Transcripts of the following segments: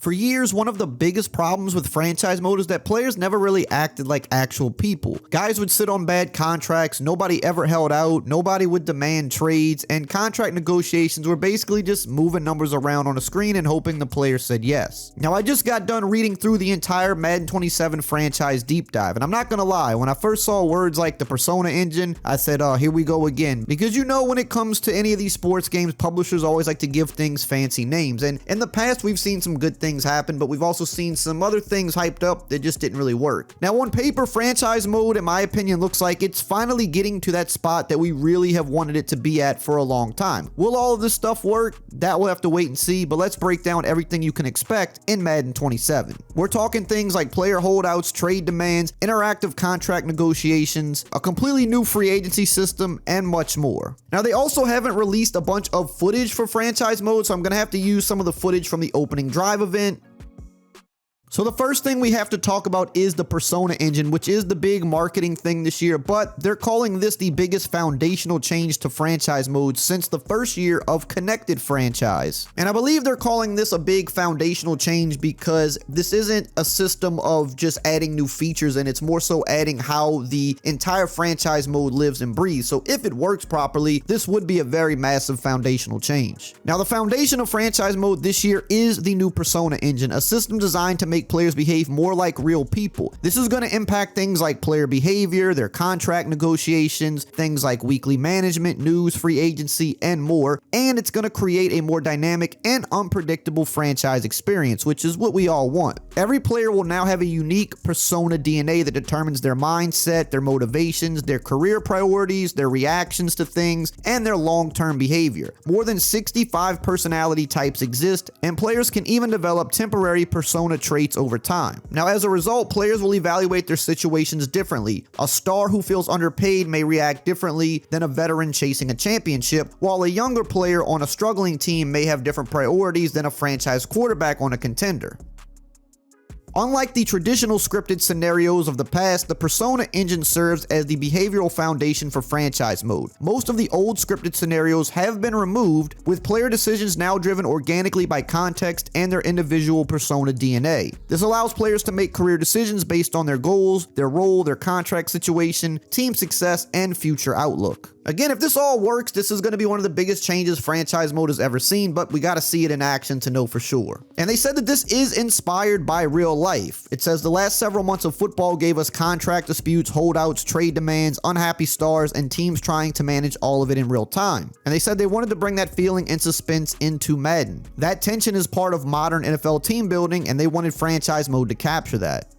For years, one of the biggest problems with franchise mode is that players never really acted like actual people. Guys would sit on bad contracts, nobody ever held out, nobody would demand trades, and contract negotiations were basically just moving numbers around on a screen and hoping the player said yes. Now, I just got done reading through the entire Madden 27 franchise deep dive, and I'm not gonna lie, when I first saw words like the Persona engine, I said, oh, here we go again. Because you know, when it comes to any of these sports games, publishers always like to give things fancy names, and in the past, we've seen some good things happen, but we've also seen some other things hyped up that just didn't really work. Now, on paper, franchise mode, in my opinion, looks like it's finally getting to that spot that we really have wanted it to be at for a long time. Will all of this stuff work? That we'll have to wait and see, but let's break down everything you can expect in Madden 27. We're talking things like player holdouts, trade demands, interactive contract negotiations, a completely new free agency system, and much more. Now, they also haven't released a bunch of footage for franchise mode, so I'm going to have to use some of the footage from the opening drive event. So the first thing we have to talk about is the Persona engine, which is the big marketing thing this year, but they're calling this the biggest foundational change to franchise mode since the first year of connected franchise. And I believe they're calling this a big foundational change because this isn't a system of just adding new features, and it's more so adding how the entire franchise mode lives and breathes. So if it works properly, this would be a very massive foundational change. Now, the foundation of franchise mode this year is the new Persona engine, a system designed to make players behave more like real people. This is going to impact things like player behavior, their contract negotiations, things like weekly management, news, free agency, and more. And it's going to create a more dynamic and unpredictable franchise experience, which is what we all want. Every player will now have a unique persona DNA that determines their mindset, their motivations, their career priorities, their reactions to things, and their long-term behavior. More than 65 personality types exist, and players can even develop temporary persona traits over time. Now, as a result, players will evaluate their situations differently. A star who feels underpaid may react differently than a veteran chasing a championship, while a younger player on a struggling team may have different priorities than a franchise quarterback on a contender. Unlike the traditional scripted scenarios of the past, the Persona engine serves as the behavioral foundation for franchise mode. Most of the old scripted scenarios have been removed, with player decisions now driven organically by context and their individual Persona DNA. This allows players to make career decisions based on their goals, their role, their contract situation, team success, and future outlook. Again, if this all works, this is going to be one of the biggest changes franchise mode has ever seen, but we got to see it in action to know for sure. And they said that this is inspired by real life. It says the last several months of football gave us contract disputes, holdouts, trade demands, unhappy stars, and teams trying to manage all of it in real time. And they said they wanted to bring that feeling and suspense into Madden. That tension is part of modern NFL team building, and they wanted franchise mode to capture that.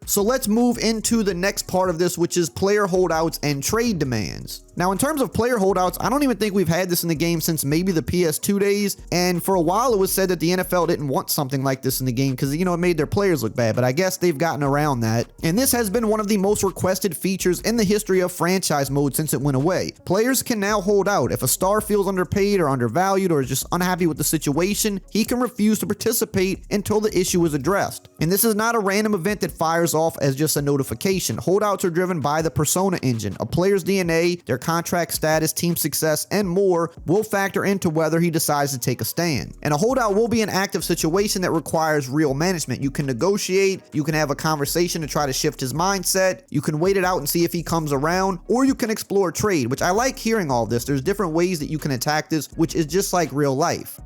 So let's move into the next part of this, which is player holdouts and trade demands. Now, in terms of player holdouts, I don't even think we've had this in the game since maybe the PS2 days, and for a while it was said that the NFL didn't want something like this in the game because, you know, it made their players look bad, but I guess they've gotten around that. And this has been one of the most requested features in the history of franchise mode since it went away. Players can now hold out. If a star feels underpaid or undervalued or is just unhappy with the situation, he can refuse to participate until the issue is addressed. And this is not a random event that fires off as just a notification. Holdouts are driven by the Persona engine. A player's DNA, their contract status, team success, and more will factor into whether he decides to take a stand. And a holdout will be an active situation that requires real management. You can negotiate, you can have a conversation to try to shift his mindset, you can wait it out and see if he comes around, or you can explore trade, which I like hearing all this. There's different ways that you can attack this, which is just like real life.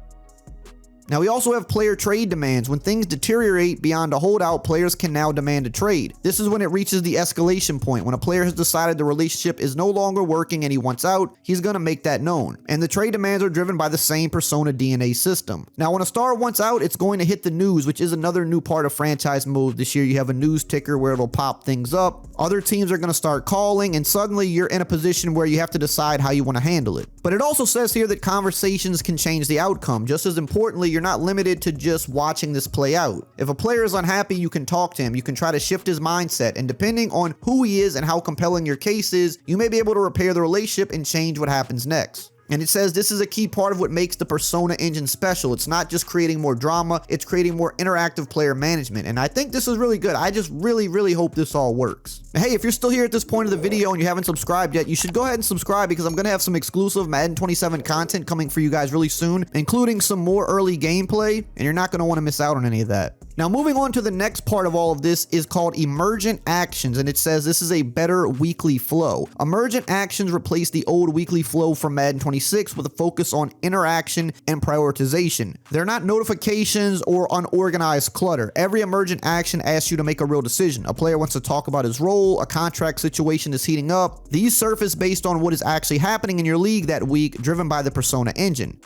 Now, we also have player trade demands. When things deteriorate beyond a holdout, players can now demand a trade. This is when it reaches the escalation point. When a player has decided the relationship is no longer working and he wants out, he's going to make that known. And the trade demands are driven by the same Persona DNA system. Now, when a star wants out, it's going to hit the news, which is another new part of franchise mode this year. You have a news ticker where it'll pop things up. Other teams are going to start calling, and suddenly you're in a position where you have to decide how you want to handle it. But it also says here that conversations can change the outcome. Just as importantly, you're not limited to just watching this play out. If a player is unhappy, you can talk to him, you can try to shift his mindset, and depending on who he is and how compelling your case is, you may be able to repair the relationship and change what happens next. And it says this is a key part of what makes the Persona engine special. It's not just creating more drama, it's creating more interactive player management. And I think this is really good. I just really hope this all works. Hey, if you're still here at this point of the video and you haven't subscribed yet, you should go ahead and subscribe because I'm going to have some exclusive Madden 27 content coming for you guys really soon, including some more early gameplay, and you're not going to want to miss out on any of that. Now, moving on to the next part of all of this is called Emergent Actions, and it says this is a better weekly flow. Emergent Actions replace the old weekly flow from Madden 26 with a focus on interaction and prioritization. They're not notifications or unorganized clutter. Every emergent action asks you to make a real decision. A player wants to talk about his role, a contract situation is heating up. These surface based on what is actually happening in your league that week, driven by the Persona engine.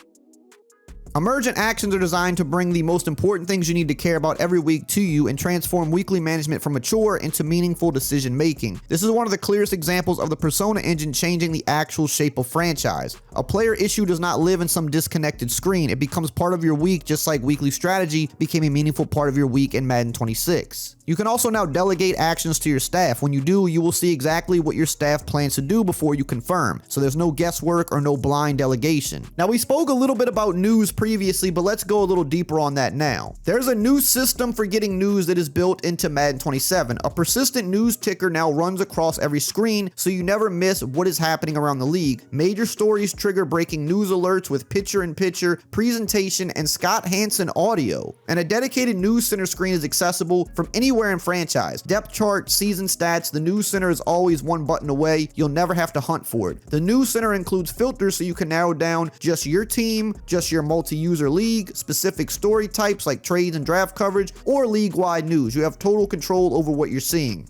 Emergent actions are designed to bring the most important things you need to care about every week to you and transform weekly management from mature into meaningful decision making. This is one of the clearest examples of the Persona engine changing the actual shape of franchise. A player issue does not live in some disconnected screen. It becomes part of your week, just like weekly strategy became a meaningful part of your week in Madden 26. You can also now delegate actions to your staff. When you do, you will see exactly what your staff plans to do before you confirm. So there's no guesswork or no blind delegation. Now, we spoke a little bit about news previously, but let's go a little deeper on that now. There's a new system for getting news that is built into Madden 27. A persistent news ticker now runs across every screen, so you never miss what is happening around the league. Major stories trigger breaking news alerts with picture-in-picture, presentation, and Scott Hansen audio. And a dedicated news center screen is accessible from anywhere in franchise. Depth chart, season stats, the news center is always one button away. You'll never have to hunt for it. The news center includes filters so you can narrow down just your team, just your multi-user league, specific story types like trades and draft coverage, or league-wide news. You have total control over what you're seeing.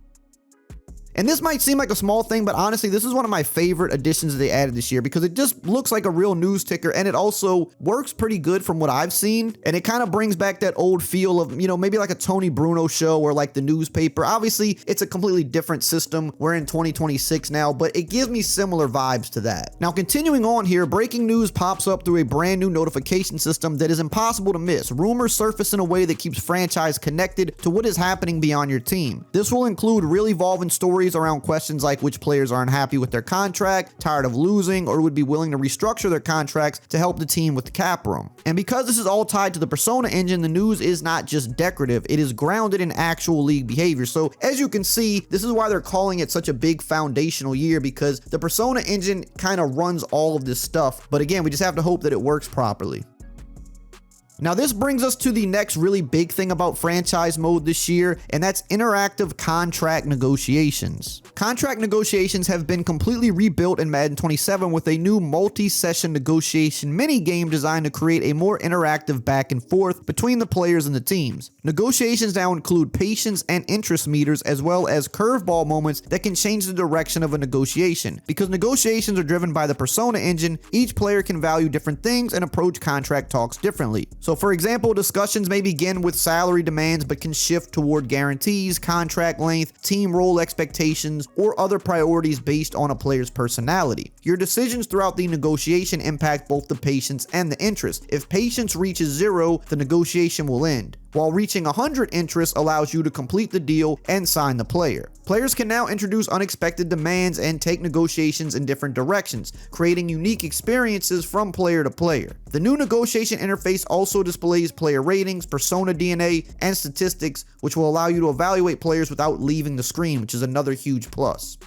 And this might seem like a small thing, but honestly, this is one of my favorite additions that they added this year because it just looks like a real news ticker and it also works pretty good from what I've seen. And it kind of brings back that old feel of, maybe like a Tony Bruno show or like the newspaper. Obviously, it's a completely different system. We're in 2026 now, but it gives me similar vibes to that. Now, continuing on here, breaking news pops up through a brand new notification system that is impossible to miss. Rumors surface in a way that keeps franchise connected to what is happening beyond your team. This will include real evolving stories around questions like which players are unhappy with their contract, tired of losing, or would be willing to restructure their contracts to help the team with the cap room. And because this is all tied to the Persona engine, the news is not just decorative, it is grounded in actual league behavior. So as you can see, this is why they're calling it such a big foundational year, because the Persona engine kind of runs all of this stuff. But again, we just have to hope that it works properly. Now, this brings us to the next really big thing about franchise mode this year, and that's interactive contract negotiations. Contract negotiations have been completely rebuilt in Madden 27 with a new multi-session negotiation mini-game designed to create a more interactive back and forth between the players and the teams. Negotiations now include patience and interest meters, as well as curveball moments that can change the direction of a negotiation. Because negotiations are driven by the Persona engine, each player can value different things and approach contract talks differently. So for example, discussions may begin with salary demands but can shift toward guarantees, contract length, team role expectations, or other priorities based on a player's personality. Your decisions throughout the negotiation impact both the patience and the interest. If patience reaches 0, the negotiation will end, while reaching 100 interest allows you to complete the deal and sign the player. Players can now introduce unexpected demands and take negotiations in different directions, creating unique experiences from player to player. The new negotiation interface also displays player ratings, persona DNA, and statistics, which will allow you to evaluate players without leaving the screen, which is another huge plus.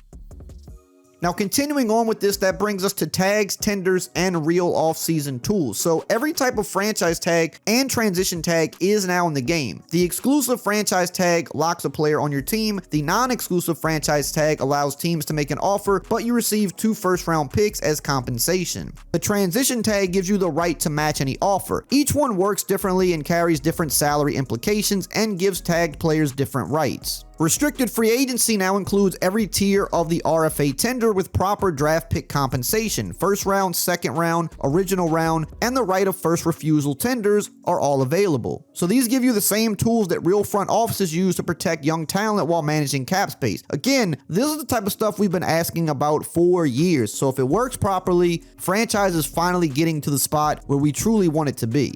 Now, continuing on with this, that brings us to tags, tenders, and real off-season tools. So every type of franchise tag and transition tag is now in the game. The exclusive franchise tag locks a player on your team. The non-exclusive franchise tag allows teams to make an offer, but you receive 2 first-round picks as compensation. The transition tag gives you the right to match any offer. Each one works differently and carries different salary implications and gives tagged players different rights. Restricted free agency now includes every tier of the RFA tender with proper draft pick compensation. First round, second round, original round, and the right of first refusal tenders are all available. So these give you the same tools that real front offices use to protect young talent while managing cap space. Again, this is the type of stuff we've been asking about for years. So if it works properly, franchise is finally getting to the spot where we truly want it to be.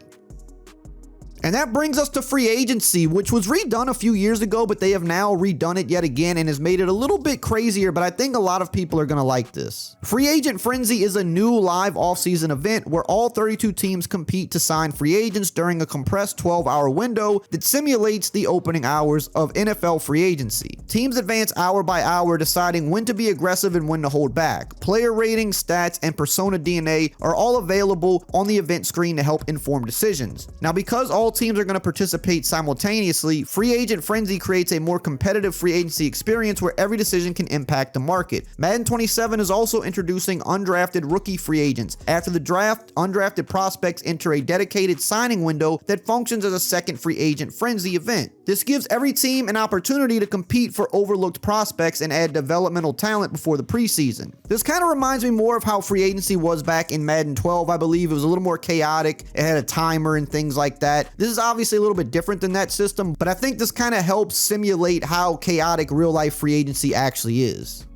And that brings us to free agency, which was redone a few years ago, but they have now redone it yet again and has made it a little bit crazier, but I think a lot of people are going to like this. Free Agent Frenzy is a new live offseason event where all 32 teams compete to sign free agents during a compressed 12-hour window that simulates the opening hours of NFL free agency. Teams advance hour by hour, deciding when to be aggressive and when to hold back. Player ratings, stats, and persona DNA are all available on the event screen to help inform decisions. Now, because all teams are going to participate simultaneously, Free Agent Frenzy creates a more competitive free agency experience where every decision can impact the market. Madden 27 is also introducing undrafted rookie free agents. After the draft, undrafted prospects enter a dedicated signing window that functions as a second Free Agent Frenzy event. This gives every team an opportunity to compete for overlooked prospects and add developmental talent before the preseason. This kind of reminds me more of how free agency was back in Madden 12, I believe. It was a little more chaotic. It had a timer and things like that. This is obviously a little bit different than that system, but I think this kind of helps simulate how chaotic real life free agency actually is.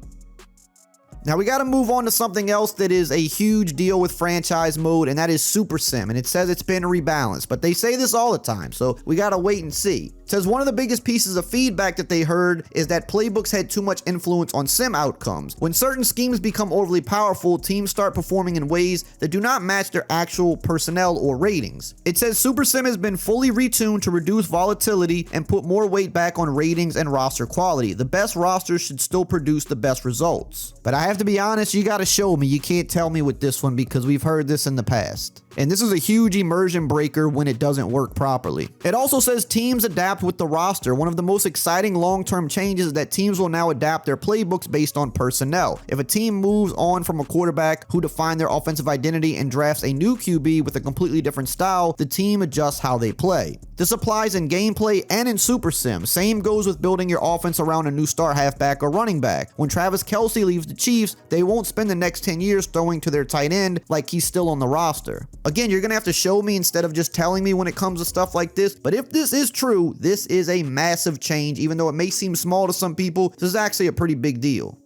Now we got to move on to something else that is a huge deal with franchise mode, and that is Super Sim, and it says it's been rebalanced, but they say this all the time, so we got to wait and see. It says one of the biggest pieces of feedback that they heard is that playbooks had too much influence on sim outcomes. When certain schemes become overly powerful, teams start performing in ways that do not match their actual personnel or ratings. It says Super Sim has been fully retuned to reduce volatility and put more weight back on ratings and roster quality. The best rosters should still produce the best results. But I have to be honest, you got to show me. You can't tell me with this one because we've heard this in the past. And this is a huge immersion breaker when it doesn't work properly. It also says teams adapt with the roster. One of the most exciting long-term changes is that teams will now adapt their playbooks based on personnel. If a team moves on from a quarterback who defined their offensive identity and drafts a new QB with a completely different style, the team adjusts how they play. This applies in gameplay and in Super Sim. Same goes with building your offense around a new star halfback or running back. When Travis Kelce leaves the Chiefs, they won't spend the next 10 years throwing to their tight end like he's still on the roster. Again, you're going to have to show me instead of just telling me when it comes to stuff like this. But if this is true, this is a massive change. Even though it may seem small to some people, this is actually a pretty big deal.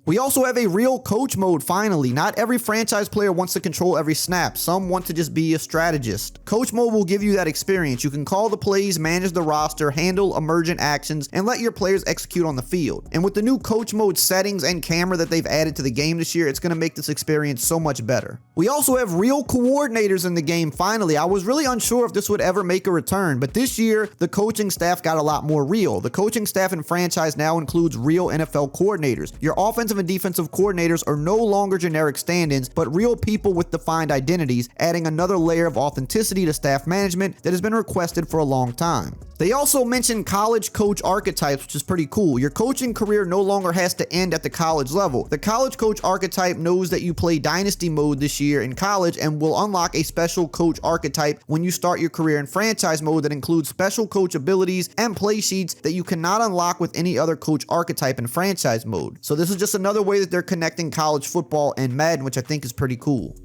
We also have a real coach mode finally. Not every franchise player wants to control every snap. Some want to just be a strategist. Coach mode will give you that experience. You can call the plays, manage the roster, handle emergent actions, and let your players execute on the field. And with the new coach mode settings and camera that they've added to the game this year, it's going to make this experience so much better. We also have real coordinators in the game finally. I was really unsure if this would ever make a return, but this year, the coaching staff got a lot more real. The coaching staff in franchise now includes real NFL coordinators. Your offensive and defensive coordinators are no longer generic stand-ins, but real people with defined identities, adding another layer of authenticity to staff management that has been requested for a long time. They also mentioned college coach archetypes, which is pretty cool. Your coaching career no longer has to end at the college level. The college coach archetype knows that you play Dynasty mode this year in college and will unlock a special coach archetype when you start your career in franchise mode that includes special coach abilities and play sheets that you cannot unlock with any other coach archetype in franchise mode. So this is just another way that they're connecting college football and Madden, which I think is pretty cool.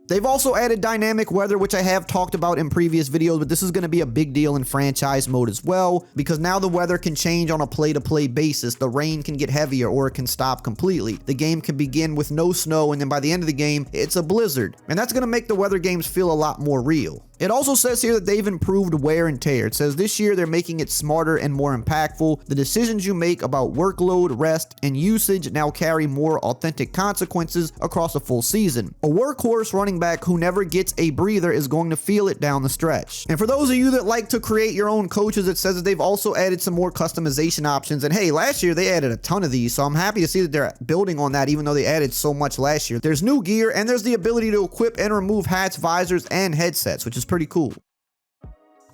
They've also added dynamic weather, which I have talked about in previous videos, but this is going to be a big deal in franchise mode as well, because now the weather can change on a play-to-play basis. The rain can get heavier or it can stop completely. The game can begin with no snow, and then by the end of the game, it's a blizzard. And that's going to make the weather games feel a lot more real. It also says here that they've improved wear and tear. It says this year they're making it smarter and more impactful. The decisions you make about workload, rest, and usage now carry more authentic consequences across a full season. A workhorse running back who never gets a breather is going to feel it down the stretch. And for those of you that like to create your own coaches, it says that they've also added some more customization options. And hey, last year they added a ton of these, so I'm happy to see that they're building on that even though they added so much last year. There's new gear and there's the ability to equip and remove hats, visors, and headsets, which is pretty cool.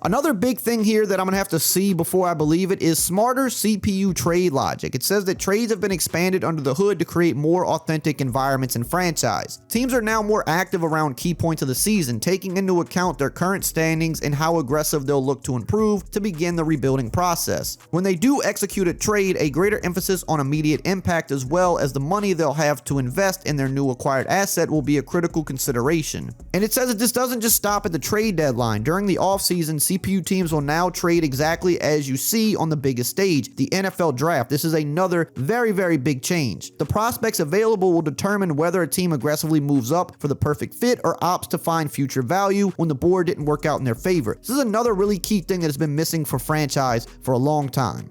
Another big thing here that I'm gonna have to see before I believe it is smarter CPU trade logic. It says that trades have been expanded under the hood to create more authentic environments in franchise. Teams are now more active around key points of the season, taking into account their current standings and how aggressive they'll look to improve to begin the rebuilding process. When they do execute a trade, a greater emphasis on immediate impact as well as the money they'll have to invest in their new acquired asset will be a critical consideration. And it says that this doesn't just stop at the trade deadline. During the offseason, CPU teams will now trade exactly as you see on the biggest stage, the NFL draft. This is another very, very big change. The prospects available will determine whether a team aggressively moves up for the perfect fit or opts to find future value when the board didn't work out in their favor. This is another really key thing that has been missing for franchise for a long time.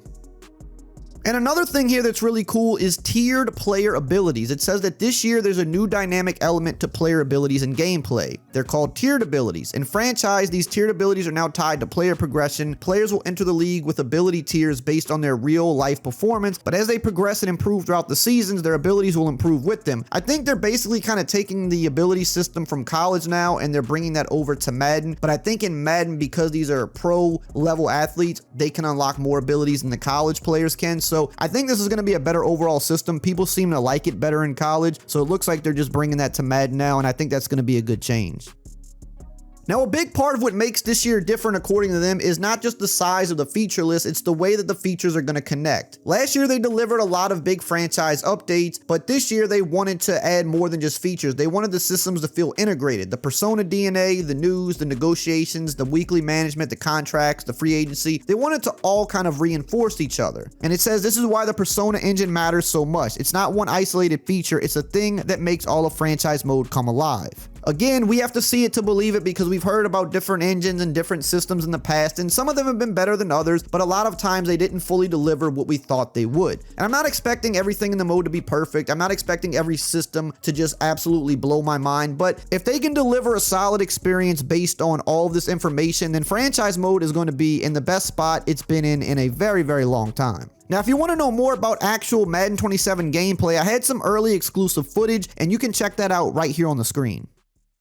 And another thing here that's really cool is tiered player abilities. It says that this year there's a new dynamic element to player abilities and gameplay. They're called tiered abilities. In franchise, these tiered abilities are now tied to player progression. Players will enter the league with ability tiers based on their real life performance, but as they progress and improve throughout the seasons, their abilities will improve with them. I think they're basically kind of taking the ability system from college now and they're bringing that over to Madden. But I think in Madden, because these are pro level athletes, they can unlock more abilities than the college players can. So I think this is going to be a better overall system. People seem to like it better in college, so it looks like they're just bringing that to Madden now, and I think that's going to be a good change. Now, a big part of what makes this year different according to them is not just the size of the feature list, it's the way that the features are going to connect. Last year, they delivered a lot of big franchise updates, but this year they wanted to add more than just features. They wanted the systems to feel integrated. The persona DNA, the news, the negotiations, the weekly management, the contracts, the free agency, they wanted to all kind of reinforce each other. And it says this is why the persona engine matters so much. It's not one isolated feature, it's a thing that makes all of franchise mode come alive. Again, we have to see it to believe it because we've heard about different engines and different systems in the past, and some of them have been better than others, but a lot of times they didn't fully deliver what we thought they would. And I'm not expecting everything in the mode to be perfect. I'm not expecting every system to just absolutely blow my mind, but if they can deliver a solid experience based on all of this information, then franchise mode is going to be in the best spot it's been in a very, very long time. Now, if you want to know more about actual Madden 27 gameplay, I had some early exclusive footage, and you can check that out right here on the screen.